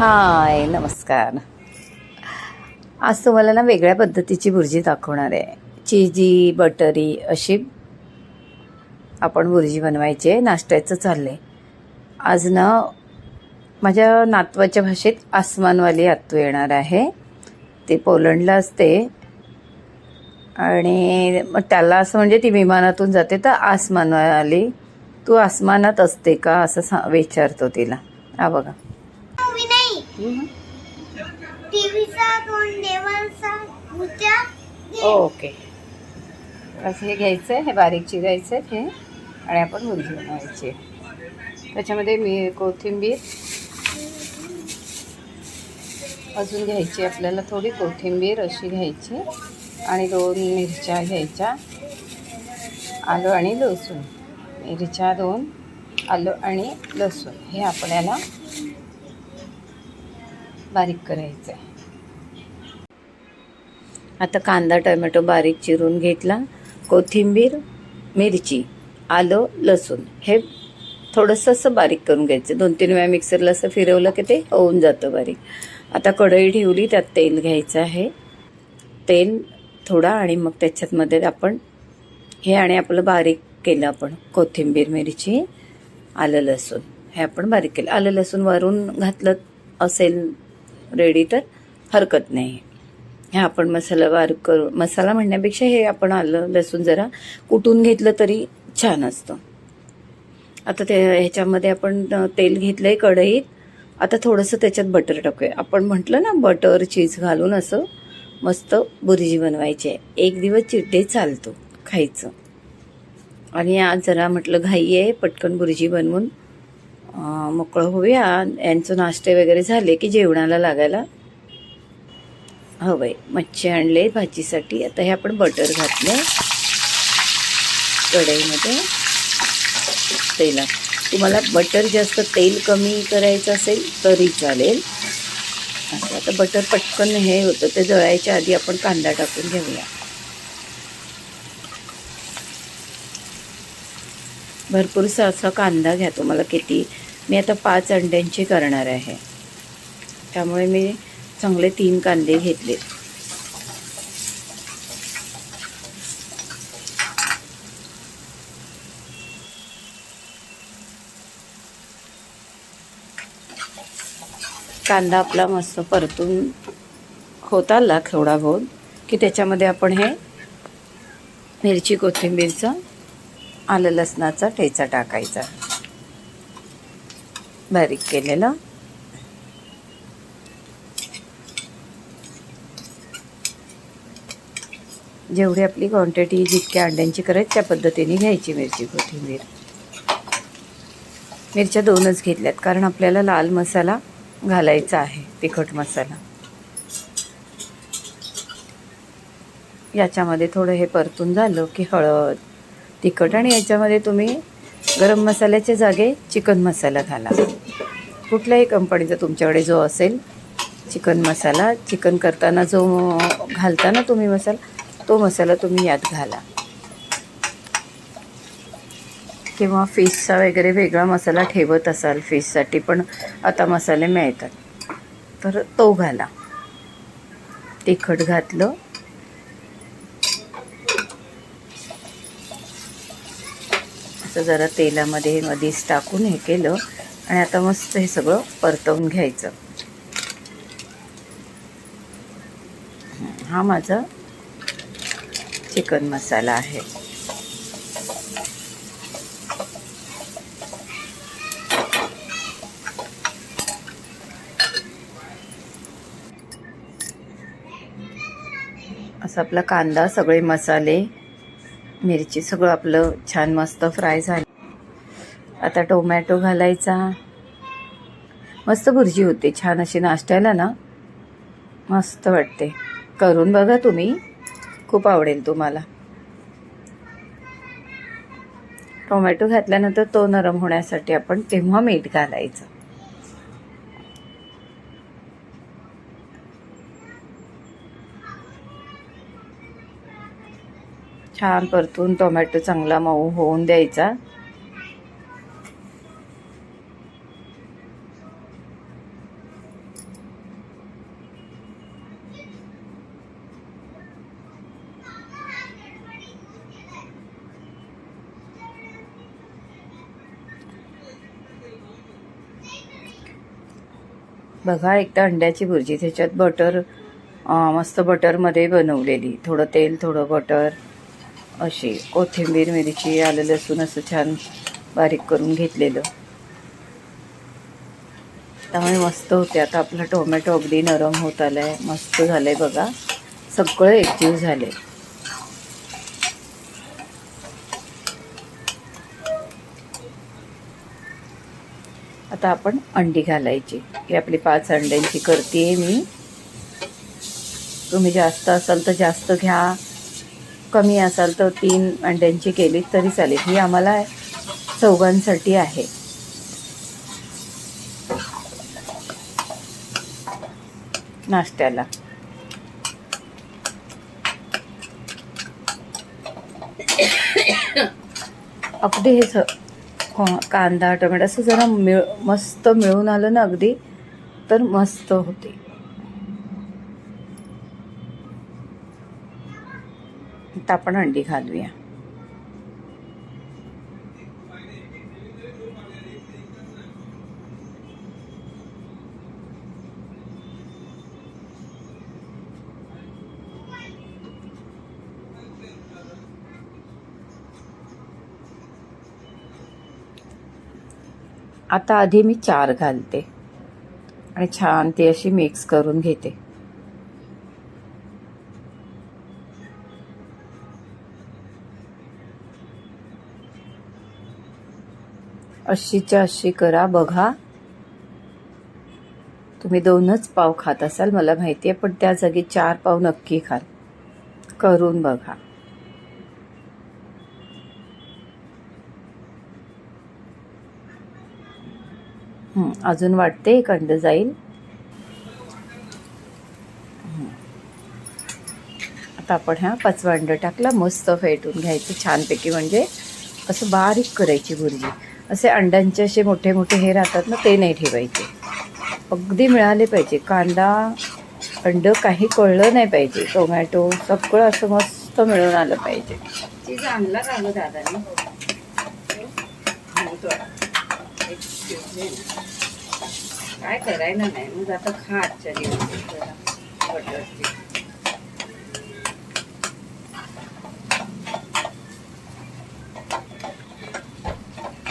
हाय, नमस्कार. आज तुम्हाला ना वेगळ्या पद्धतीची भुर्जी दाखवणार आहे. चीजी बटरी अशी आपण भुर्जी बनवायची आहे. नाश्त्याचं चाललंय आज ना. माझ्या नातवाच्या भाषेत आसमानवाली आत्तू येणार आहे. ते पोलंडला असते आणि मग त्याला असं म्हणजे ती विमानातून जाते तर आसमानवाली, तू आसमानात असते का असं विचारतो तिला. हा बघा. टीव्हीचा तोंड देवाचा भुत्या. ओके, असं हे घ्यायचं आहे, हे बारीक चिरायचं आहे हे, आणि आपण भुर्जी बनवायची आहे. त्याच्यामध्ये मी कोथिंबीर अजून घ्यायची, आपल्याला थोडी कोथिंबीर अशी घ्यायची आणि 2 मिरच्या घ्यायच्या, आलं आणि लसूण. मिरच्या 2, आलं आणि लसूण हे आपल्याला बारीक करायचं आहे. आता कांदा टोमॅटो बारीक चिरून घेतला, कोथिंबीर, मिरची, आलं, लसूण हे थोडंसं असं बारीक करून घ्यायचं. 2-3 वेळा मिक्सरला असं फिरवलं की ते होऊन जातं बारीक. आता कढई ठेवली, त्यात तेल घ्यायचं आहे. तेल थोडा आणि मग त्याच्यामध्ये आपण हे आणि आपलं बारीक केलं आपण कोथिंबीर, मिरची, आलं, लसूण हे आपण बारीक केलं. आलं लसूण वरून घातलं असेल रेडी तर हरकत नाही. हे आपण मसाला बारीक करू, मसाला म्हणण्यापेक्षा हे आपण आलं लसूण जरा कुटून घेतलं तरी छान असतं. आता ते ह्याच्यामध्ये आपण तेल घेतलं आहे कढईत. आता थोडंसं त्याच्यात बटर टाकूया. आपण म्हटलं ना बटर चीज घालून असं मस्त भुर्जी बनवायची आहे. 1 दिवस चिड्डे चालतो खायचं. आणि आज जरा म्हटलं घाई आहे, पटकन भुर्जी बनवून मोकळं होऊया. यांचं नाश्ते वगैरे झाले की जेवणाला लागायला हवं आहे. मच्छी आणले भाजीसाठी. आता हे आपण बटर घातलं कढईमध्ये तेलात. तुम्हाला बटर जास्त तेल कमी करायचं असेल तरी चालेल असं. आता बटर पटकन हे होतं, ते जळायच्या आधी आपण कांदा टाकून घेऊया. भरपूरसा असा कांदा घ्या. तुम्हाला किती, मी आता 5 अंड्यांची करणार आहे त्यामुळे मी चांगले 3 कांदे घेतले. कांदा आपला मस्त परतून होत आला थोडा बहुत की त्याच्यामध्ये आपण हे मिरची, कोथिंबीरचा, आलं लसणाचा ठेचा टाकायचा बारीक केलेला. जेवढी आपली क्वांटिटी जितक्या अंड्यांची करायची त्या पद्धतीने घ्यायची मिरची, कोथिंबीर. मिरच्या 2च घेतल्यात कारण आपल्याला लाल मसाला घालायचा आहे, तिखट मसाला. याच्यामध्ये थोडं हे परतून झालं की हळद, तिखट, आणि याच्यामध्ये तुम्ही गरम मसाल्याच्या जागे चिकन मसाला घाला. कुठल्याही कंपनीचा तुमच्याकडे जो असेल चिकन मसाला, चिकन करताना जो घालता ना तुम्ही मसाला, तो मसाला तुम्ही यात घाला. किंवा फिशचा वगैरे वेगळा मसाला ठेवत असाल फिशसाठी, पण आता मसाले मिळतात तर तो घाला. तिखट घातलं. असं जरा तेलामध्ये मध्येच टाकून हे केलं आणि आता मस्त हे सगळं परतवून घ्यायचं. हा माझा चिकन मसाला आहे. असं आपला कांदा, सगळे मसाले, मिरची सगळं आपलं छान मस्त फ्राय झालं. आता टोमॅटो घालायचा. मस्त भुर्जी होते, छान अशी नाश्त्याला ना मस्त वाटते. करून बघा तुम्ही, खूप आवडेल तुम्हाला. टोमॅटो घातल्यानंतर तो नरम होण्यासाठी आपण तेव्हा मीठ घालायचं. छान परतून टोमॅटो चांगला मऊ होऊन द्यायचा. बघा एक तर अंड्याची भुर्जी, त्याच्यात बटर, मस्त बटरमध्ये बनवलेली, थोडं तेल थोडं बटर, अशी कोथिंबीर मिरची आलं लसूण असं छान बारीक करून घेतलेलं, त्यामुळे मस्त होते. आता आपला टोमॅटो अगदी नरम होत आला आहे, मस्त झालं आहे बघा, सगळं एकजीव झालं आहे. आता आपण अंडी घालायची. ही आपली 5 अंड्यांची करते आहे मी. तुम्ही जास्त असाल तर जास्त घ्या, कमी असाल तर 3 अंड्यांची केली तरी चालेल. ही आम्हाला चौघांसाठी आहे. नाश्त्याला अगदी हे कांदा टोमॅटो असं जरा मस्त मिळून आलं ना अगदी, तर मस्त होते. आता आपण अंडी घालूया. आता आधी मी 4 घालते आणि छान ती अशी मिक्स करून घेते. अशीच्या अशी करा बघा. तुम्ही 2च पाव खात असाल मला माहिती आहे, पण त्या जागी 4 पाव नक्की खाल. करून बघा. अजून वाटते एक अंड जाईल. आता आपण 5वं अंड टाकला, मस्त फेटून घ्यायचं छानपैकी, म्हणजे असं बारीक करायची भुर्जी. असे अंड्यांचे असे मोठे मोठे हे राहतात ना, ते नाही ठेवायचे, अगदी मिळाले पाहिजे. कांदा अंड काही कळलं नाही पाहिजे, टोमॅटो सगळं असं मस्त मिळून आलं पाहिजे. चीज आणला का गं दादाने? काय करायला नाही मग, आता खा आजच्या दिवस बटरची.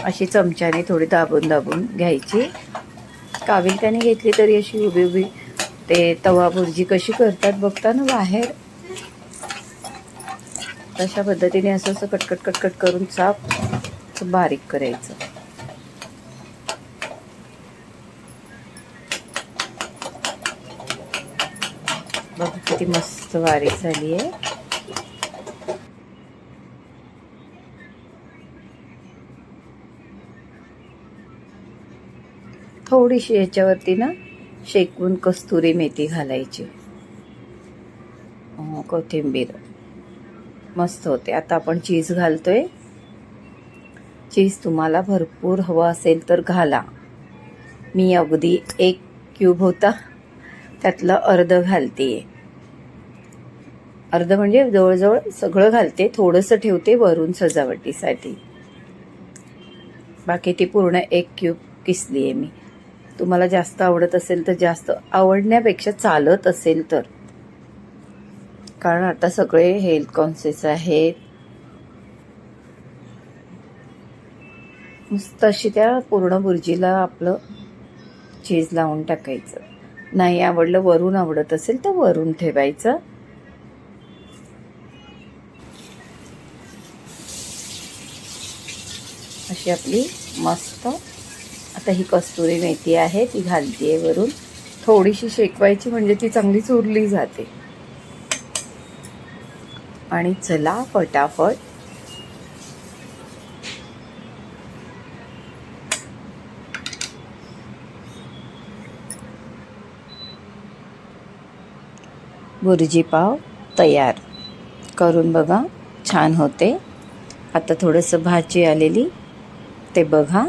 अशी चमच्याने थोडी दाबून दाबून घ्यायची. काविलक्याने घेतली तरी अशी उभी उभी. ते तवा भुर्जी कशी करतात बघता ना बाहेर, तशा पद्धतीने असं असं कटकट कटकट करून चाप बारीक करायचं. बघा किती मस्त बारीक झाली आहे. थोडीशी याच्यावरती ना शेकून कस्तुरी मेथी घालायची, कोथिंबीर, मस्त होते. आता आपण चीज घालतोय. चीज तुम्हाला भरपूर हवं असेल तर घाला. मी अगदी 1 क्यूब होता, त्यातलं अर्ध घालते. अर्ध म्हणजे जवळजवळ सगळं घालते, थोडंसं ठेवते वरून सजावटीसाठी. बाकी ती पूर्ण 1 क्यूब किसली आहे मी. तुम्हाला जास्त आवडत असेल तर जास्त, आवडण्यापेक्षा चालत असेल तर, कारण आता सगळे हेल्थ कॉन्शियस आहेत. मस्त अशी त्या पूर्ण भुर्जीला आपलं चीज लावून टाकायचं. नाही आवडलं, वरून आवडत असेल तर वरून ठेवायचं. अशी आपली मस्त. आता ही कस्तुरी मेथी आहे ती घालतीये वरून, थोडीशी शेकवायची म्हणजे ती चांगली चुरली जाते. आणि चला फटाफट भुर्जी पाव तयार करून बघा, छान होते. आता थोडंसं भाजी आलेली ते बघा,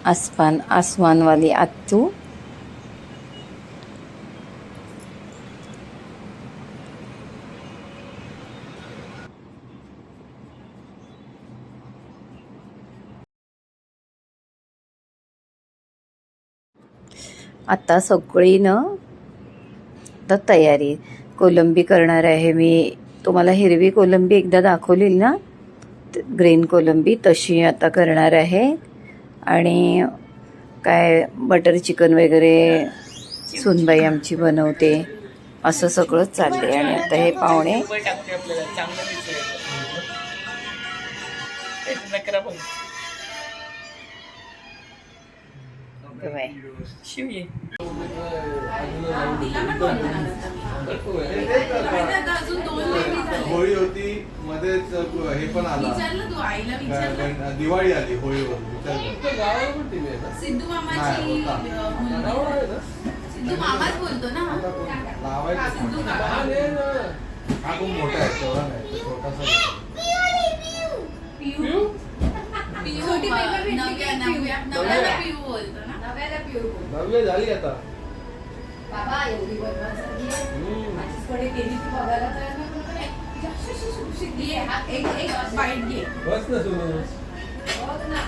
आसमानवाली आत्तू. आता सगळी ना आता तयारी कोलंबी करणार आहे मी. तुम्हाला हिरवी कोलंबी एकदा दाखवली ना, ग्रीन कोलंबी तशी आता करणार आहे. आणि काय बटर चिकन वगैरे सुनबाई आमची बनवते, असं सगळं चाललंय. आणि आता हे पाहुणे होळी होती मध्येच, हे पण आला, दिवाळी आली होळीवर. सिद्धू मामाची सिद्धू मामाच बोलतो ना सिद्धू काका. हा खूप मोठा आहे, तेवढा नाही, छोटासा. पिऊ नव्याला पिऊ बोलतो ना, नव्याला पिऊ बोलतो. नव्या झाली आता. बाबा एवढी बदमाश झाली आहे. माझ्याकडे गेली ती बघायला तयार नाही. एक बाईट घे. बस ना सोनू. बघ ना.